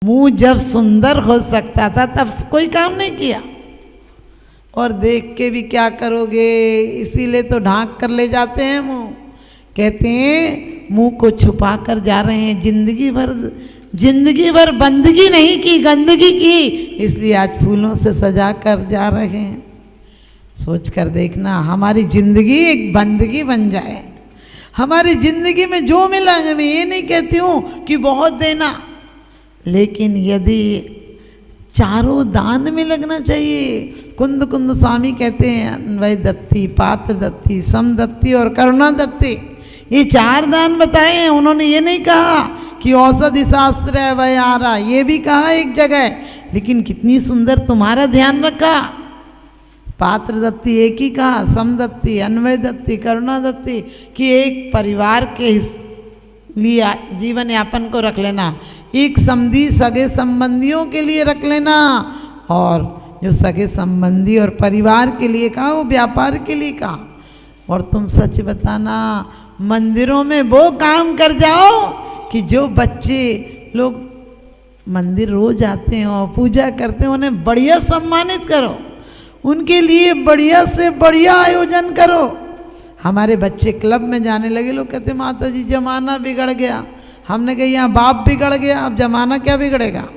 मुंह जब सुंदर हो सकता था तब कोई काम नहीं किया, और देख के भी क्या करोगे, इसीलिए तो ढांक कर ले जाते हैं मुंह। कहते हैं मुंह को छुपा कर जा रहे हैं, जिंदगी भर बंदगी नहीं की, गंदगी की, इसलिए आज फूलों से सजा कर जा रहे हैं। सोच कर देखना, हमारी जिंदगी एक बंदगी बन जाए। हमारी जिंदगी में जो मिला, मैं ये नहीं कहती हूँ कि बहुत देना, लेकिन यदि चारों दान में लगना चाहिए। कुंद कुंद स्वामी कहते हैं अन्वय दत्ती, पात्र दत्ती, सम दत्ती और करुणा दत्ती, ये 4 दान बताए हैं। उन्होंने ये नहीं कहा कि औषधि शास्त्र है वह आ रहा, ये भी कहा एक जगह, लेकिन कितनी सुंदर तुम्हारा ध्यान रखा। पात्र दत्ती एक ही कहा, सम दत्ती, अन्वय दत्ती, करुणा दत्ती, कि एक परिवार के लिए जीवन यापन को रख लेना, एक समधी सगे संबंधियों के लिए रख लेना, और जो सगे संबंधी और परिवार के लिए कहा वो व्यापार के लिए कहा। और तुम सच बताना, मंदिरों में वो काम कर जाओ कि जो बच्चे लोग मंदिर रोज आते हैं और पूजा करते हैं उन्हें बढ़िया सम्मानित करो, उनके लिए बढ़िया से बढ़िया आयोजन करो। हमारे बच्चे क्लब में जाने लगे, लोग कहते माता जी जमाना बिगड़ गया। हमने कहा यहाँ बाप बिगड़ गया, अब जमाना क्या बिगड़ेगा।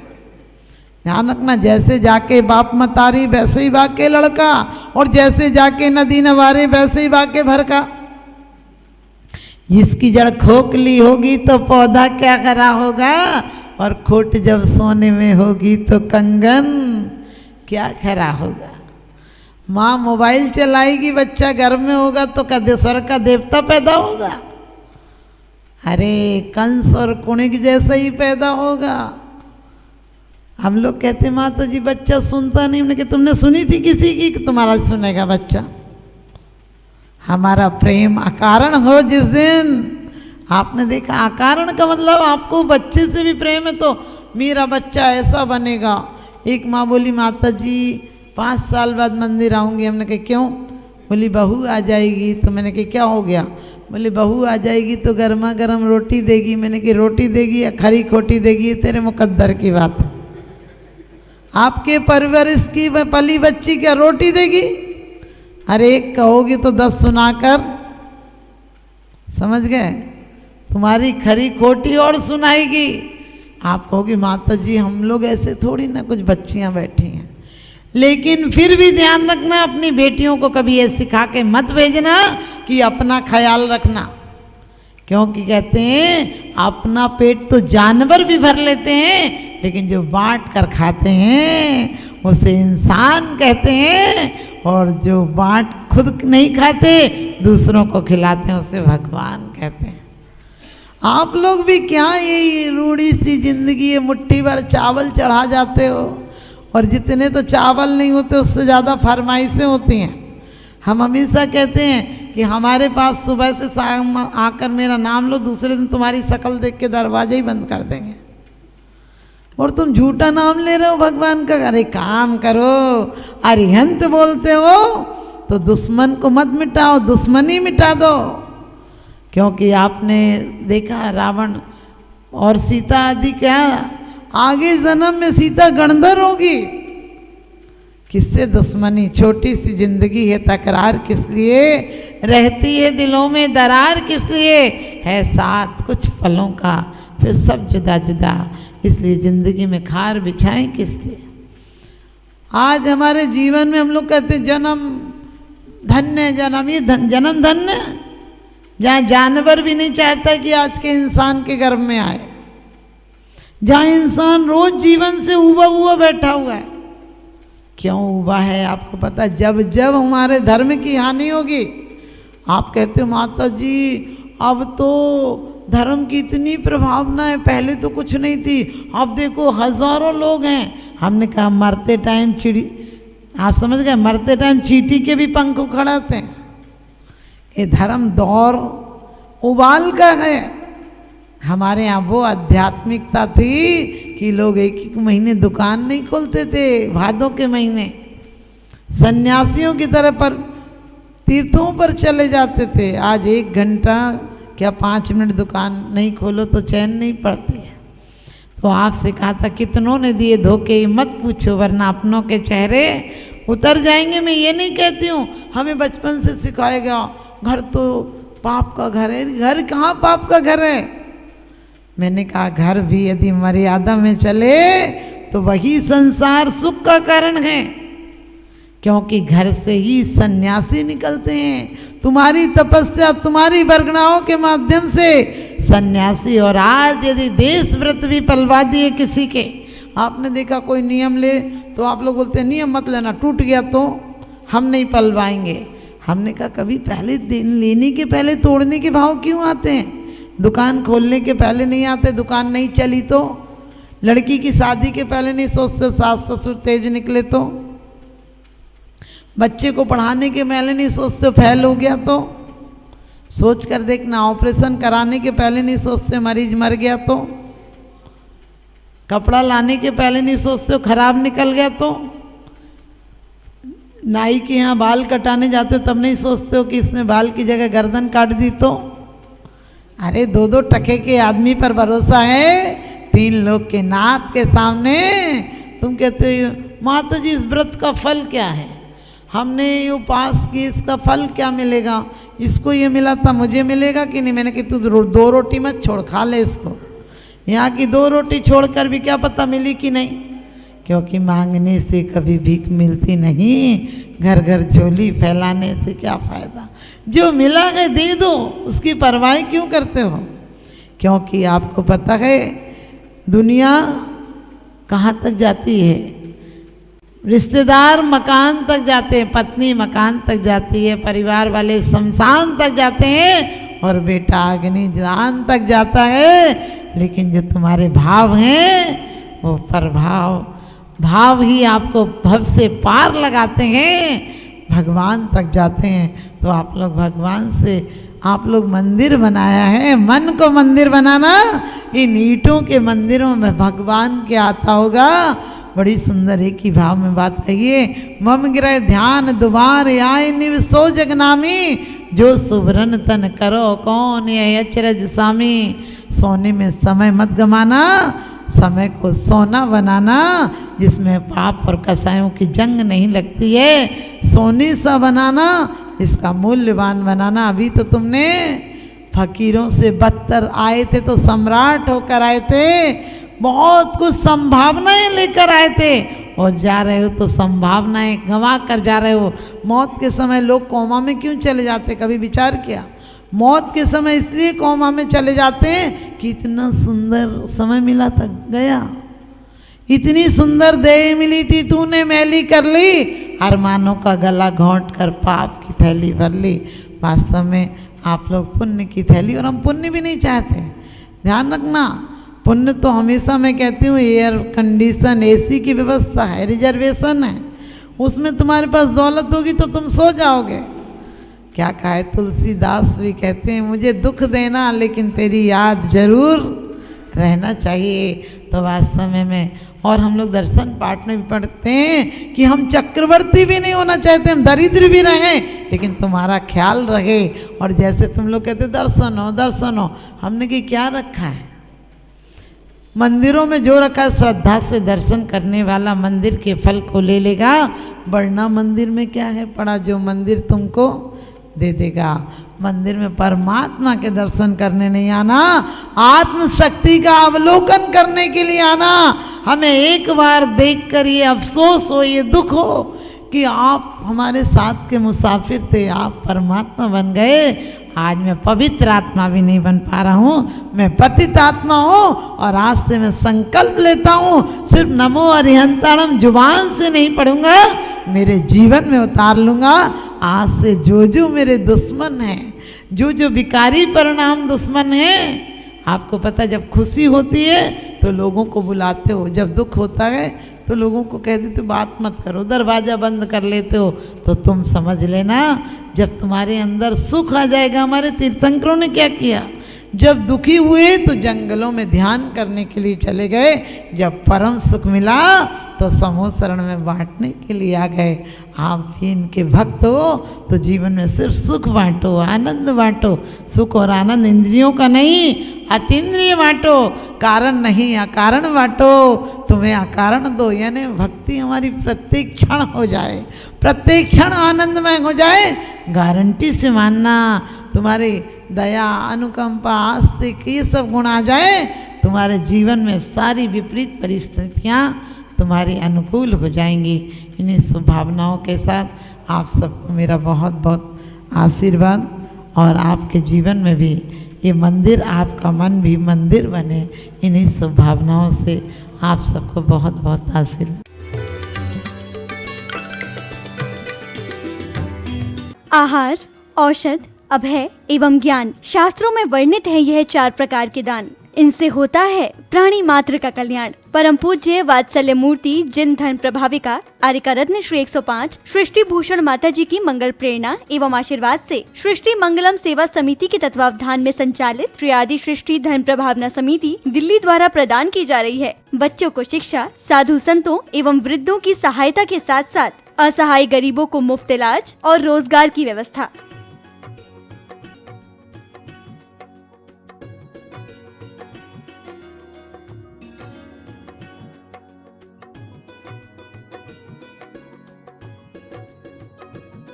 ध्यान रखना, जैसे जाके बाप मतारी वैसे ही भाग के लड़का, और जैसे जाके नदी नवारे वैसे ही भाग के भरका। जिसकी जड़ खोखली होगी तो पौधा क्या करा होगा, और खोट जब सोने में होगी तो कंगन क्या खरा होगा। माँ मोबाइल चलाएगी, बच्चा घर में होगा तो क्या स्वर्ग का देवता पैदा होगा। अरे कंस और कुणिक जैसा ही पैदा होगा। हम लोग कहते माता जी बच्चा सुनता नहीं, हमने कहा तुमने सुनी थी किसी की कि तुम्हारा सुनेगा बच्चा। हमारा प्रेम अकारण हो जिस दिन, आपने देखा अकारण का मतलब आपको बच्चे से भी प्रेम है तो मेरा बच्चा ऐसा बनेगा। एक माँ बोली माता जी 5 साल बाद मंदिर आऊँगी। हमने कहा क्यों? बोली बहू आ जाएगी। तो मैंने कहा क्या हो गया? बोले बहू आ जाएगी तो गर्मा गर्म रोटी देगी। मैंने कहा रोटी देगी या खरी खोटी देगी, ये तेरे मुकद्दर की बात है। आपके परवरिश की पली बच्ची क्या रोटी देगी? अरे एक कहोगी तो 10 सुनाकर, समझ गए? तुम्हारी खरी खोटी और सुनाएगी। आप कहोगी माता जी हम लोग ऐसे थोड़ी ना, कुछ बच्चियां बैठी हैं। लेकिन फिर भी ध्यान रखना, अपनी बेटियों को कभी ये सिखा के मत भेजना कि अपना ख्याल रखना, क्योंकि कहते हैं अपना पेट तो जानवर भी भर लेते हैं, लेकिन जो बांट कर खाते हैं उसे इंसान कहते हैं, और जो बांट खुद नहीं खाते दूसरों को खिलाते हैं उसे भगवान कहते हैं। आप लोग भी क्या ये रूढ़ी सी जिंदगी है, मुट्ठी भर चावल चढ़ा जाते हो, और जितने तो चावल नहीं होते उससे ज़्यादा फरमाइशें होती हैं। हम हमेशा कहते हैं कि हमारे पास सुबह से शाम आकर मेरा नाम लो, दूसरे दिन तुम्हारी शक्ल देख के दरवाजे ही बंद कर देंगे, और तुम झूठा नाम ले रहे हो भगवान का। अरे काम करो, अरिहंत बोलते हो तो दुश्मन को मत मिटाओ, दुश्मनी मिटा दो। क्योंकि आपने देखा रावण और सीता आदि क्या, आगे जन्म में सीता गणधर होगी। किससे दुश्मनी? छोटी सी जिंदगी है, तकरार किस लिए? रहती है दिलों में दरार किस लिए? है साथ कुछ पलों का, फिर सब जुदा जुदा, इसलिए जिंदगी में खार बिछाएं किस लिए? आज हमारे जीवन में हम लोग कहते जन्म धन्य, जन्म ये जन्म धन्य, जहाँ जानवर भी नहीं चाहता कि आज के इंसान के गर्भ में आए, जहाँ इंसान रोज जीवन से उबा हुआ बैठा हुआ है। क्यों उबा है आपको पता? जब जब हमारे धर्म की हानि होगी, आप कहते हो माता जी अब तो धर्म की इतनी प्रभावना है, पहले तो कुछ नहीं थी, अब देखो हजारों लोग हैं। हमने कहा मरते टाइम चिड़ी, आप समझ गए, मरते टाइम चींटी के भी पंख उखड़ाते हैं। ये धर्म दौर उबाल का है। हमारे यहाँ वो आध्यात्मिकता थी कि लोग 1-1 महीने दुकान नहीं खोलते थे, भादों के महीने सन्यासियों की तरह पर तीर्थों पर चले जाते थे। आज 1 घंटा क्या 5 मिनट दुकान नहीं खोलो तो चैन नहीं पड़ती है। तो आपसे कहा था कितनों ने दिए धोखे, मत पूछो वरना अपनों के चेहरे उतर जाएंगे। मैं ये नहीं कहती हूँ, हमें बचपन से सिखाया गया घर तो पाप का घर है। घर कहाँ पाप का घर है? मैंने कहा घर भी यदि मर्यादा में चले तो वही संसार सुख का कारण है, क्योंकि घर से ही सन्यासी निकलते हैं। तुम्हारी तपस्या, तुम्हारी बरगनाओं के माध्यम से सन्यासी। और आज यदि देश व्रत भी पलवा दिए किसी के, आपने देखा कोई नियम ले तो आप लोग बोलते हैं नियम मत लेना, टूट गया तो हम नहीं पलवाएंगे। हमने कहा कभी पहले लेने के पहले तोड़ने के भाव क्यों आते हैं? दुकान खोलने के पहले नहीं आते, दुकान नहीं चली तो? लड़की की शादी के पहले नहीं सोचते सास ससुर तेज निकले तो? बच्चे को पढ़ाने के पहले नहीं सोचते फेल हो गया तो? सोच कर देखना, ऑपरेशन कराने के पहले नहीं सोचते मरीज मर गया तो? कपड़ा लाने के पहले नहीं सोचते खराब निकल गया तो? नाई के यहाँ बाल कटाने जाते हो तब नहीं सोचते हो कि इसने बाल की जगह गर्दन काट दी तो? अरे दो दो टके के आदमी पर भरोसा है, 3 लोग के नाथ के सामने तुम कहते हो माता जी इस व्रत का फल क्या है, हमने ये उपास की इसका फल क्या मिलेगा, इसको ये मिला था मुझे मिलेगा कि नहीं? मैंने कि तू 2 रोटी मत छोड़, खा ले इसको। यहाँ की 2 रोटी छोड़कर भी क्या पता मिली कि नहीं, क्योंकि मांगने से कभी भीख मिलती नहीं, घर घर झोली फैलाने से क्या फ़ायदा। जो मिला है दे दो, उसकी परवाह क्यों करते हो? क्योंकि आपको पता है दुनिया कहाँ तक जाती है, रिश्तेदार मकान तक जाते हैं, पत्नी मकान तक जाती है, परिवार वाले शमशान तक जाते हैं और बेटा अग्नि जान तक जाता है। लेकिन जो तुम्हारे भाव हैं वो भाव ही आपको भव से पार लगाते हैं, भगवान तक जाते हैं। तो आप लोग भगवान से आप लोग मंदिर बनाया है, मन को मंदिर बनाना, इन ईंटों के मंदिरों में भगवान के आता होगा। बड़ी सुंदर एक ही भाव में बात कहिए, मम गिरह ध्यान दुबार आय निवसो जगनामी, जो सुवरन तन करो कौन ये अचरज स्वामी। सोने में समय मत गमाना, समय को सोना बनाना, जिसमें पाप और कसायों की जंग नहीं लगती है, सोने सा बनाना, इसका मूल्यवान बनाना। अभी तो तुमने फकीरों से बदतर आए थे तो सम्राट होकर आए थे, बहुत कुछ संभावनाएं लेकर आए थे और जा रहे हो तो संभावनाएं गंवा कर जा रहे हो। मौत के समय लोग कोमा में क्यों चले जाते, कभी विचार किया? मौत के समय इसलिए कोमा में चले जाते हैं कि इतना सुंदर समय मिला था गया, इतनी सुंदर देह मिली थी तूने मैली कर ली, अरमानों का गला घोंट कर पाप की थैली भर ली। वास्तव में आप लोग पुण्य की थैली, और हम पुण्य भी नहीं चाहते। ध्यान रखना, पुण्य तो हमेशा मैं कहती हूँ एयर कंडीशन एसी की व्यवस्था है, रिजर्वेशन है, उसमें तुम्हारे पास दौलत होगी तो तुम सो जाओगे। क्या कहा है तुलसीदास भी कहते हैं, मुझे दुख देना लेकिन तेरी याद जरूर रहना चाहिए। तो वास्तव में मैं और हम लोग दर्शन पाठ में भी पढ़ते हैं कि हम चक्रवर्ती भी नहीं होना चाहते, हम दरिद्र भी रहें लेकिन तुम्हारा ख्याल रहे। और जैसे तुम लोग कहते दर्शन हो, हमने कि क्या रखा है मंदिरों में? जो रखा है श्रद्धा से दर्शन करने वाला मंदिर के फल को ले लेगा, वरना मंदिर में क्या है पड़ा जो मंदिर तुमको दे देगा। मंदिर में परमात्मा के दर्शन करने नहीं आना, आत्मशक्ति का अवलोकन करने के लिए आना। हमें एक बार देखकर ये अफसोस हो, ये दुख हो कि आप हमारे साथ के मुसाफिर थे, आप परमात्मा बन गए। आज मैं पवित्र आत्मा भी नहीं बन पा रहा हूँ, मैं पतित आत्मा हूँ। और आज से मैं संकल्प लेता हूँ, सिर्फ नमो अरिहंताणम जुबान से नहीं पढ़ूंगा, मेरे जीवन में उतार लूँगा। आज से जो मेरे दुश्मन हैं, जो विकारी परिणाम दुश्मन हैं, आपको पता जब खुशी होती है तो लोगों को बुलाते हो, जब दुख होता है तो लोगों को कह देते बात मत करो, दरवाज़ा बंद कर लेते हो। तो तुम समझ लेना जब तुम्हारे अंदर सुख आ जाएगा। हमारे तीर्थंकरों ने क्या किया, जब दुखी हुए तो जंगलों में ध्यान करने के लिए चले गए, जब परम सुख मिला तो समूह शरण में बांटने के लिए आ गए। आप भी इनके भक्त हो तो जीवन में सिर्फ सुख बांटो, आनंद बांटो। सुख और आनंद इंद्रियों का नहीं, अतीन्द्रिय बांटो। कारण नहीं नहीं अकारण बांटो, तुम्हें अकारण दो। यानी भक्ति हमारी प्रत्येक क्षण हो जाए, प्रत्येक क्षण आनंदमय हो जाए, गारंटी से मानना। तुम्हारी दया, अनुकंपा, आस्तिक ये सब गुण आ जाए, तुम्हारे जीवन में सारी विपरीत परिस्थितियाँ तुम्हारी अनुकूल हो जाएंगी। इन्हीं शुभभावनाओं के साथ आप सबको मेरा बहुत बहुत आशीर्वाद, और आपके जीवन में भी ये मंदिर, आपका मन भी मंदिर बने। इन्हीं शुभभावनाओं से आप सबको बहुत बहुत आशीर्वाद। आहार, औषध, अभय एवं ज्ञान, शास्त्रों में वर्णित है यह 4 प्रकार के दान। इनसे होता है प्राणी मात्र का कल्याण। परम पूज्य वात्सल्य मूर्ति जिन धर्म प्रभाविका आर्यका रत्न श्री 105 सृष्टि भूषण माता जी की मंगल प्रेरणा एवं आशीर्वाद से सृष्टि मंगलम सेवा समिति के तत्वावधान में संचालित श्री आदि सृष्टि धर्म प्रभावना समिति दिल्ली द्वारा प्रदान की जा रही है। बच्चों को शिक्षा, साधु संतों एवं वृद्धों की सहायता के साथ साथ असहाय गरीबों को मुफ्त इलाज और रोजगार की व्यवस्था।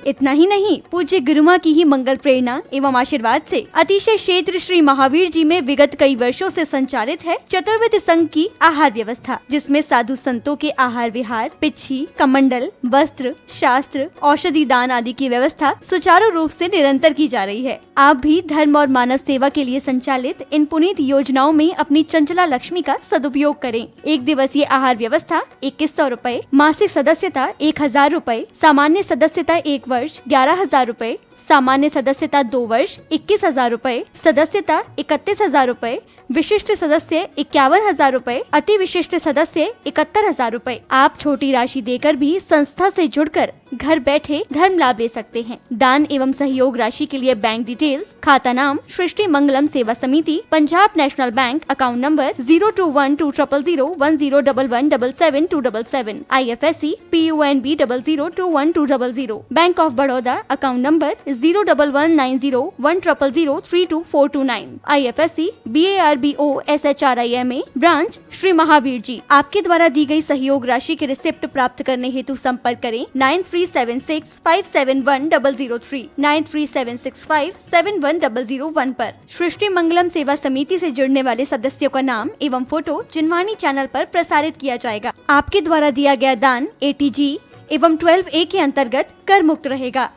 इतना ही नहीं, पूज्य गुरुमा की ही मंगल प्रेरणा एवं आशीर्वाद से अतिशय क्षेत्र श्री महावीर जी में विगत कई वर्षों से संचालित है चतुर्विध संघ की आहार व्यवस्था, जिसमें साधु संतों के आहार विहार, पिच्छी, कमंडल, वस्त्र, शास्त्र, औषधि दान आदि की व्यवस्था सुचारू रूप से निरंतर की जा रही है। आप भी धर्म और मानव सेवा के लिए संचालित इन पुनीत योजनाओं में अपनी चंचला लक्ष्मी का सदुपयोग करें। 1 दिवसीय आहार व्यवस्था 2100 रूपए, मासिक सदस्यता 1000 रूपए, सामान्य सदस्यता 1 वर्ष 11,000 रूपए, सामान्य सदस्यता 2 वर्ष 21,000 रूपए, सदस्यता 31,000 रूपए, विशिष्ट सदस्य 51,000 रूपए, अति विशिष्ट सदस्य 71,000 रूपए। आप छोटी राशि देकर भी संस्था से जुड़कर घर बैठे धर्म लाभ ले सकते हैं। दान एवं सहयोग राशि के लिए बैंक डिटेल्स, खाता नाम सृष्टि Mangalam Seva Samiti, Punjab national bank, account number 021200101177 IFSC PUNB 002120, bank of Baroda, account number 0119010032429 IFSC BARBO SHRIMA, branch Shri Mahavir ji. आपके द्वारा दी गई सहयोग राशि के रिसिप्ट प्राप्त करने हेतु संपर्क करें 9376571003 9376571001 पर। सृष्टि मंगलम सेवा समिति से जुड़ने वाले सदस्यों का नाम एवं फोटो जिनवाणी चैनल पर प्रसारित किया जाएगा। आपके द्वारा दिया गया दान ATG एवं 12A के अंतर्गत कर मुक्त रहेगा।